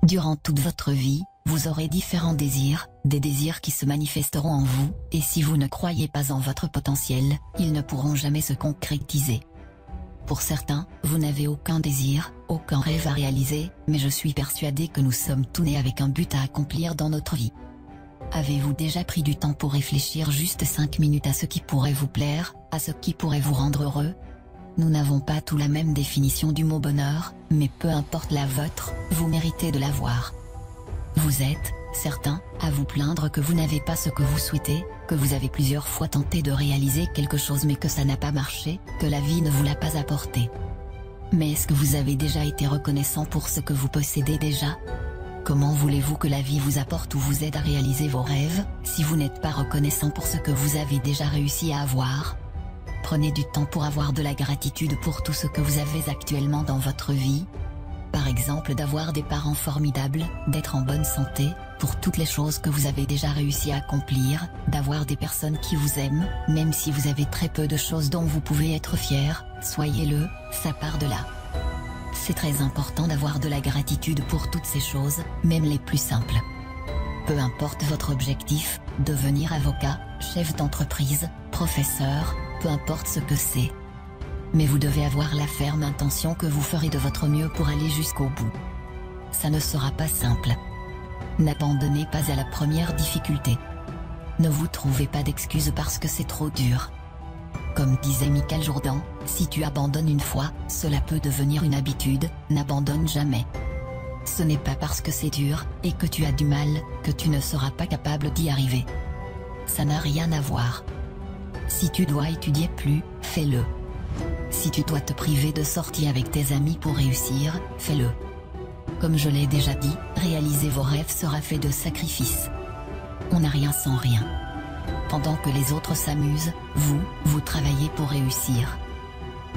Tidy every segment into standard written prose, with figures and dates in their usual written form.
Durant toute votre vie, vous aurez différents désirs, des désirs qui se manifesteront en vous, et si vous ne croyez pas en votre potentiel, ils ne pourront jamais se concrétiser. Pour certains, vous n'avez aucun désir, aucun rêve à réaliser, mais je suis persuadé que nous sommes tous nés avec un but à accomplir dans notre vie. Avez-vous déjà pris du temps pour réfléchir juste 5 minutes à ce qui pourrait vous plaire, à ce qui pourrait vous rendre heureux? Nous n'avons pas tous la même définition du mot bonheur, mais peu importe la vôtre, vous méritez de l'avoir. Vous êtes, certains, à vous plaindre que vous n'avez pas ce que vous souhaitez, que vous avez plusieurs fois tenté de réaliser quelque chose mais que ça n'a pas marché, que la vie ne vous l'a pas apporté. Mais est-ce que vous avez déjà été reconnaissant pour ce que vous possédez déjà? Comment voulez-vous que la vie vous apporte ou vous aide à réaliser vos rêves, si vous n'êtes pas reconnaissant pour ce que vous avez déjà réussi à avoir? Prenez du temps pour avoir de la gratitude pour tout ce que vous avez actuellement dans votre vie. Par exemple d'avoir des parents formidables, d'être en bonne santé, pour toutes les choses que vous avez déjà réussi à accomplir, d'avoir des personnes qui vous aiment, même si vous avez très peu de choses dont vous pouvez être fier, soyez-le, ça part de là. C'est très important d'avoir de la gratitude pour toutes ces choses, même les plus simples. Peu importe votre objectif, devenir avocat, chef d'entreprise, professeur, peu importe ce que c'est. Mais vous devez avoir la ferme intention que vous ferez de votre mieux pour aller jusqu'au bout. Ça ne sera pas simple. N'abandonnez pas à la première difficulté. Ne vous trouvez pas d'excuses parce que c'est trop dur. Comme disait Michael Jordan, si tu abandonnes une fois, cela peut devenir une habitude, n'abandonne jamais. Ce n'est pas parce que c'est dur, et que tu as du mal, que tu ne seras pas capable d'y arriver. Ça n'a rien à voir. Si tu dois étudier plus, fais-le. Si tu dois te priver de sorties avec tes amis pour réussir, fais-le. Comme je l'ai déjà dit, réaliser vos rêves sera fait de sacrifices. On n'a rien sans rien. Pendant que les autres s'amusent, vous travaillez pour réussir.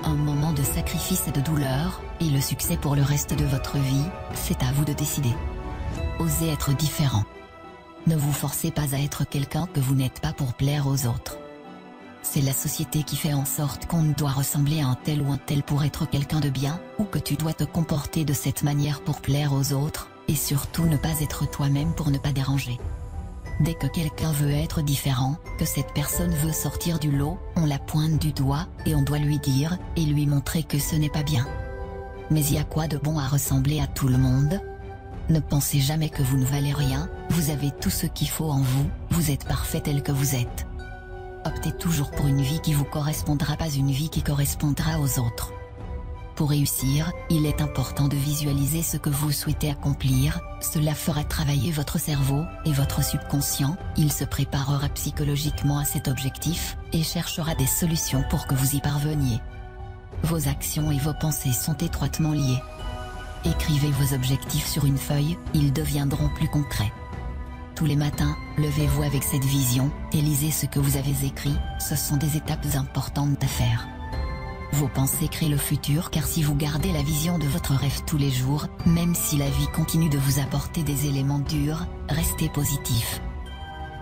Un moment de sacrifice et de douleur, et le succès pour le reste de votre vie, c'est à vous de décider. Osez être différent. Ne vous forcez pas à être quelqu'un que vous n'êtes pas pour plaire aux autres. C'est la société qui fait en sorte qu'on doit ressembler à un tel ou un tel pour être quelqu'un de bien, ou que tu dois te comporter de cette manière pour plaire aux autres, et surtout ne pas être toi-même pour ne pas déranger. Dès que quelqu'un veut être différent, que cette personne veut sortir du lot, on la pointe du doigt, et on doit lui dire, et lui montrer que ce n'est pas bien. Mais y a quoi de bon à ressembler à tout le monde? Ne pensez jamais que vous ne valez rien, vous avez tout ce qu'il faut en vous, vous êtes parfait tel que vous êtes. Optez toujours pour une vie qui vous correspondra, pas une vie qui correspondra aux autres. Pour réussir, il est important de visualiser ce que vous souhaitez accomplir, cela fera travailler votre cerveau, et votre subconscient, il se préparera psychologiquement à cet objectif, et cherchera des solutions pour que vous y parveniez. Vos actions et vos pensées sont étroitement liées. Écrivez vos objectifs sur une feuille, ils deviendront plus concrets. Tous les matins, levez-vous avec cette vision, et lisez ce que vous avez écrit, ce sont des étapes importantes à faire. Vos pensées créent le futur car si vous gardez la vision de votre rêve tous les jours, même si la vie continue de vous apporter des éléments durs, restez positif.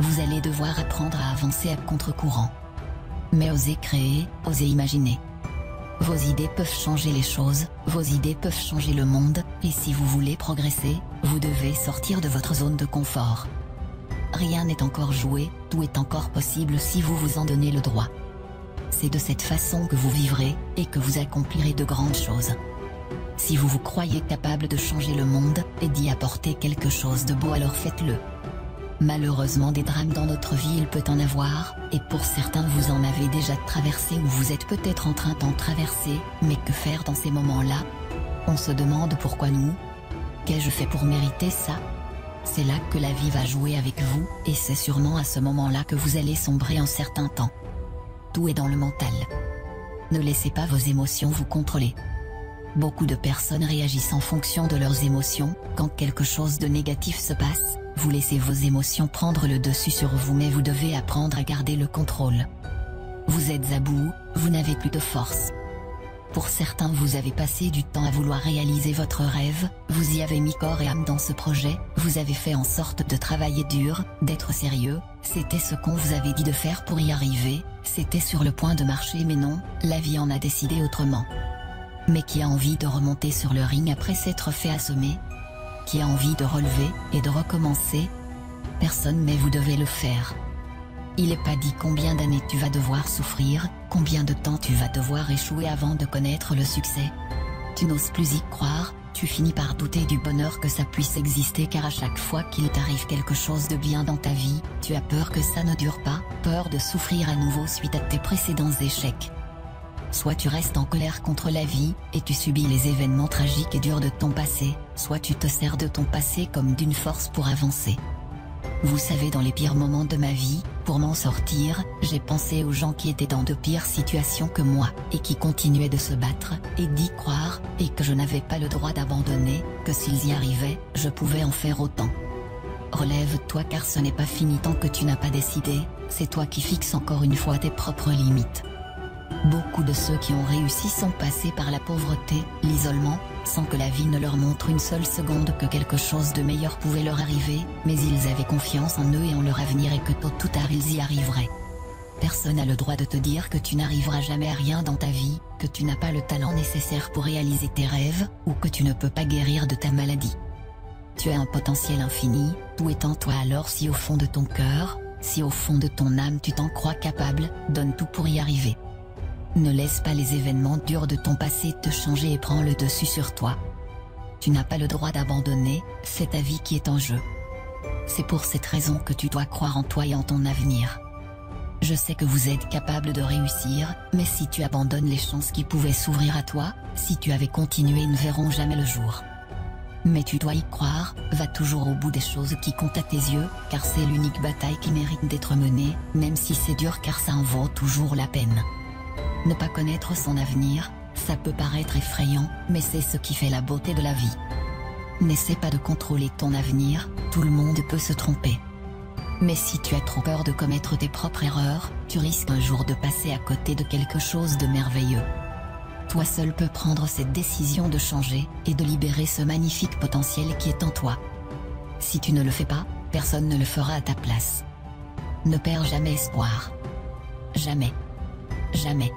Vous allez devoir apprendre à avancer à contre-courant. Mais osez créer, osez imaginer. Vos idées peuvent changer les choses, vos idées peuvent changer le monde, et si vous voulez progresser, vous devez sortir de votre zone de confort. Rien n'est encore joué, tout est encore possible si vous vous en donnez le droit. C'est de cette façon que vous vivrez, et que vous accomplirez de grandes choses. Si vous vous croyez capable de changer le monde, et d'y apporter quelque chose de beau, alors faites-le. Malheureusement, des drames dans notre vie il peut en avoir, et pour certains vous en avez déjà traversé ou vous êtes peut-être en train d'en traverser, mais que faire dans ces moments-là? On se demande pourquoi nous? Qu'ai-je fait pour mériter ça? C'est là que la vie va jouer avec vous, et c'est sûrement à ce moment-là que vous allez sombrer un certain temps. Tout est dans le mental. Ne laissez pas vos émotions vous contrôler. Beaucoup de personnes réagissent en fonction de leurs émotions, quand quelque chose de négatif se passe, vous laissez vos émotions prendre le dessus sur vous mais vous devez apprendre à garder le contrôle. Vous êtes à bout, vous n'avez plus de force. Pour certains vous avez passé du temps à vouloir réaliser votre rêve, vous y avez mis corps et âme dans ce projet, vous avez fait en sorte de travailler dur, d'être sérieux, c'était ce qu'on vous avait dit de faire pour y arriver, c'était sur le point de marcher mais non, la vie en a décidé autrement. Mais qui a envie de remonter sur le ring après s'être fait assommer? qui a envie de relever et de recommencer. Personne, mais vous devez le faire. Il n'est pas dit combien d'années tu vas devoir souffrir, combien de temps tu vas devoir échouer avant de connaître le succès. Tu n'oses plus y croire, tu finis par douter du bonheur que ça puisse exister, car à chaque fois qu'il t'arrive quelque chose de bien dans ta vie, tu as peur que ça ne dure pas, peur de souffrir à nouveau suite à tes précédents échecs. Soit tu restes en colère contre la vie, et tu subis les événements tragiques et durs de ton passé, soit tu te sers de ton passé comme d'une force pour avancer. Vous savez, dans les pires moments de ma vie, pour m'en sortir, j'ai pensé aux gens qui étaient dans de pires situations que moi, et qui continuaient de se battre, et d'y croire, et que je n'avais pas le droit d'abandonner, que s'ils y arrivaient, je pouvais en faire autant. Relève-toi, car ce n'est pas fini tant que tu n'as pas décidé, c'est toi qui fixes encore une fois tes propres limites. Beaucoup de ceux qui ont réussi sont passés par la pauvreté, l'isolement, sans que la vie ne leur montre une seule seconde que quelque chose de meilleur pouvait leur arriver, mais ils avaient confiance en eux et en leur avenir, et que tôt ou tard ils y arriveraient. Personne n'a le droit de te dire que tu n'arriveras jamais à rien dans ta vie, que tu n'as pas le talent nécessaire pour réaliser tes rêves, ou que tu ne peux pas guérir de ta maladie. Tu as un potentiel infini, tout est en toi, alors si au fond de ton cœur, si au fond de ton âme tu t'en crois capable, donne tout pour y arriver. Ne laisse pas les événements durs de ton passé te changer et prends le dessus sur toi. Tu n'as pas le droit d'abandonner, c'est ta vie qui est en jeu. C'est pour cette raison que tu dois croire en toi et en ton avenir. Je sais que vous êtes capable de réussir, mais si tu abandonnes, les chances qui pouvaient s'ouvrir à toi, si tu avais continué, ne verront jamais le jour. Mais tu dois y croire, va toujours au bout des choses qui comptent à tes yeux, car c'est l'unique bataille qui mérite d'être menée, même si c'est dur, car ça en vaut toujours la peine. Ne pas connaître son avenir, ça peut paraître effrayant, mais c'est ce qui fait la beauté de la vie. N'essaie pas de contrôler ton avenir, tout le monde peut se tromper. Mais si tu as trop peur de commettre tes propres erreurs, tu risques un jour de passer à côté de quelque chose de merveilleux. Toi seul peux prendre cette décision de changer, et de libérer ce magnifique potentiel qui est en toi. Si tu ne le fais pas, personne ne le fera à ta place. Ne perds jamais espoir. Jamais. Jamais.